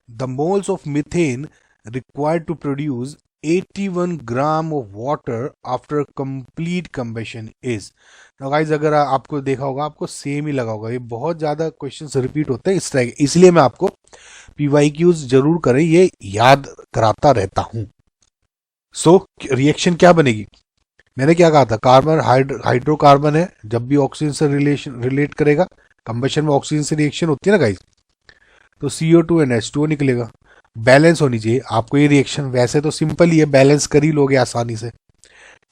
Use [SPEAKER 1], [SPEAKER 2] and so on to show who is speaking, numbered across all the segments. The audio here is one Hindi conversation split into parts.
[SPEAKER 1] The moles of methane required to produce 81 gram of water after complete combustion is. Guys अगर आपको देखा होगा, आपको सेम ही लगा होगा, ये बहुत ज्यादा क्वेश्चंस रिपीट होते हैं इस तरह के, इसलिए मैं आपको पीवाईक्यूज जरूर करें ये याद कराता रहता हूं। सो रिएक्शन क्या बनेगी, मैंने क्या कहा था, कार्बन हाइड्रोकार्बन है, जब भी ऑक्सीजन से रिलेट करेगा, कंबशन में ऑक्सीजन से रिएक्शन होती है ना गाइस, तो CO2 एंड H2O निकलेगा। बैलेंस होनी चाहिए, आपको ये रिएक्शन वैसे तो सिंपल ही है, बैलेंस कर ही लोगे आसानी से,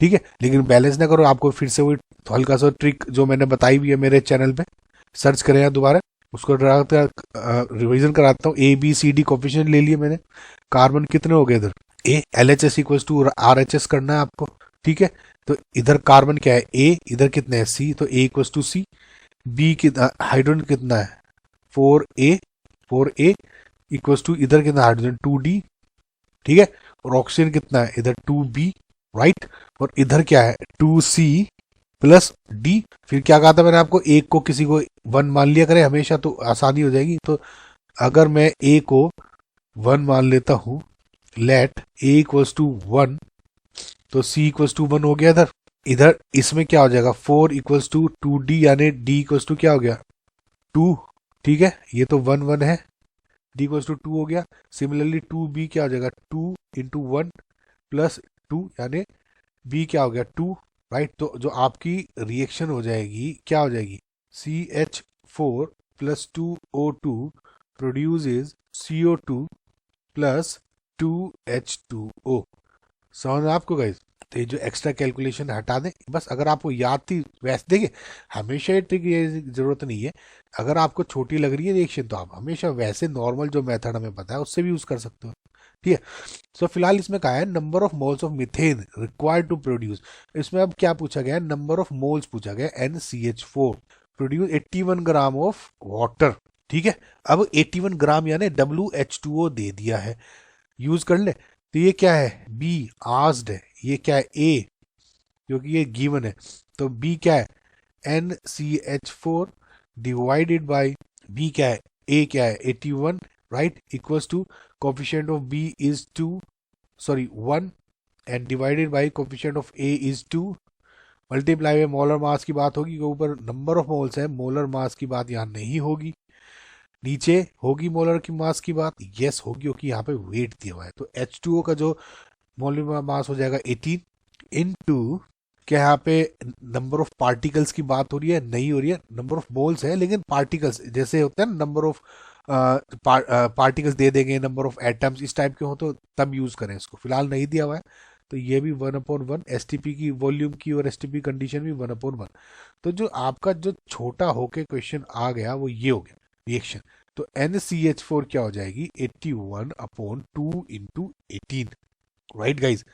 [SPEAKER 1] ठीक है, लेकिन बैलेंस ना करो, आपको फिर से वही हल्का सा ट्रिक जो मैंने बताई भी है मेरे चैनल पे, सर्च करें या दोबारा उसको रिवीजन कराता हूँ। ABCD कोफिशिएंट ले लिए मैंने, कार्बन कितने हो गए इधर, LHS इक्वल टू RHS करना है आपको, ठीक है, तो इधर कार्बन क्या है A, इधर कितने हैं C, तो A equal to C। B कितना, हाइड्रोजन कितना है 4A इक्वल टू इधर कितना हाइड्रोजन 2D, ठीक है, और ऑक्सीजन कितना है इधर 2B, राइट, और इधर क्या है 2C प्लस D। फिर क्या कहा था मैंने आपको, एक को किसी को 1 मान लिया करें हमेशा, तो आसानी हो जाएगी। तो अगर मैं A को 1 मान लेता हूं, लेट A इक्वल्स टू 1, तो C इक्वल्स टू 1 हो गया इधर। इधर इसमें क्या हो जाएगा 4 इक्वल्स टू 2D, यानी D इक्वल्स टू क्या हो गया 2, ठीक है, ये तो 1 1 है, D इक्वल्स टू 2 हो गया। सिमिलरली 2B क्या हो जाएगा 2 इंटू 1 प्लस 2, यानी B क्या हो गया 2, राइट। तो जो आपकी रिएक्शन हो जाएगी क्या हो जाएगी, CH4 plus 2O2 produces CO2 plus 2H2O। समझ में आपको गाइस, तो ये जो एक्स्ट्रा कैलकुलेशन हटा दें बस, अगर आपको याद थी वैसे, देखिए हमेशा ये ट्रिक ये जरूरत नहीं है, अगर आपको छोटी लग रही है रिएक्शन तो आप हमेशा वैसे नॉर्मल जो मेथड हमें पता है उससे भी यूज कर सकते हो, ठीक है। सो फिलहाल इसमें कहा है number of moles of methane required to produce, इसमें अब क्या पूछा गया, नंबर ऑफ मोल्स पूछा गया, NCH4 produce 81 gram of water, ठीक है। अब 81 ग्राम यानी WH2O दे दिया है, यूज कर ले, तो ये क्या है B आस्ड है, ये क्या है A, क्योंकि ये गिवन है, तो B क्या है NCH4 डिवाइडेड बाय B क्या है A क्या है 81, right, equals to coefficient of B is 2, sorry 1, and divided by coefficient of A is 2, multiply में मोलर मास की बात होगी, ऊपर नंबर ऑफ मोल्स है, मोलर मास की बात यहाँ नहीं होगी, नीचे होगी मोलर की मास की बात, यस होगी क्योंकि यहाँ पे वेट दिया हुआ है। तो H2O का जो मोलर मास हो जाएगा 18 इनटू, क्या यहाँ पे नंबर ऑफ पार्टिकल्स की बात हो रही है, नहीं हो रही है, नंबर ऑफ मोल्स है, लेकिन पार्टिकल्स जैसे होता है ना, नंबर ऑफ पार्टिकल्स दे देंगे, नंबर ऑफ एटम्स इस टाइप के हो तो तब यूज करें इसको, फिलहाल नहीं दिया हुआ है, तो ये भी 1/1, STP की वॉल्यूम की और STP कंडीशन भी 1/1। तो जो आपका जो छोटा होके क्वेश्चन आ गया वो ये हो गया रिएक्शन, तो NCH4 क्या हो जाएगी 81/2 इंटू 18, राइट गाइज।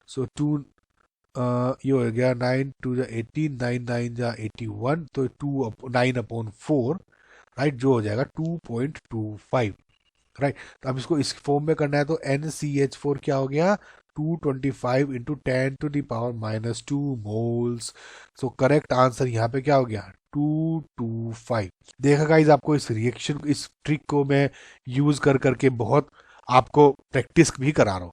[SPEAKER 1] सो 2 ये हो गया 9 2 जा 18, 9 9 जा 81, तो 9/4, राइट, जो हो जाएगा 2.25, राइट। तो अब इसको इस फॉर्म में करना है, तो NCH4 क्या हो गया 225 into 10⁻⁻2 moles. So correct answer यहाँ पे क्या हो गया 225। देखा गाइज, आपको इस रिएक्शन, इस ट्रिक को मैं यूज कर करके बहुत आपको प्रैक्टिस भी करा रहा हूँ,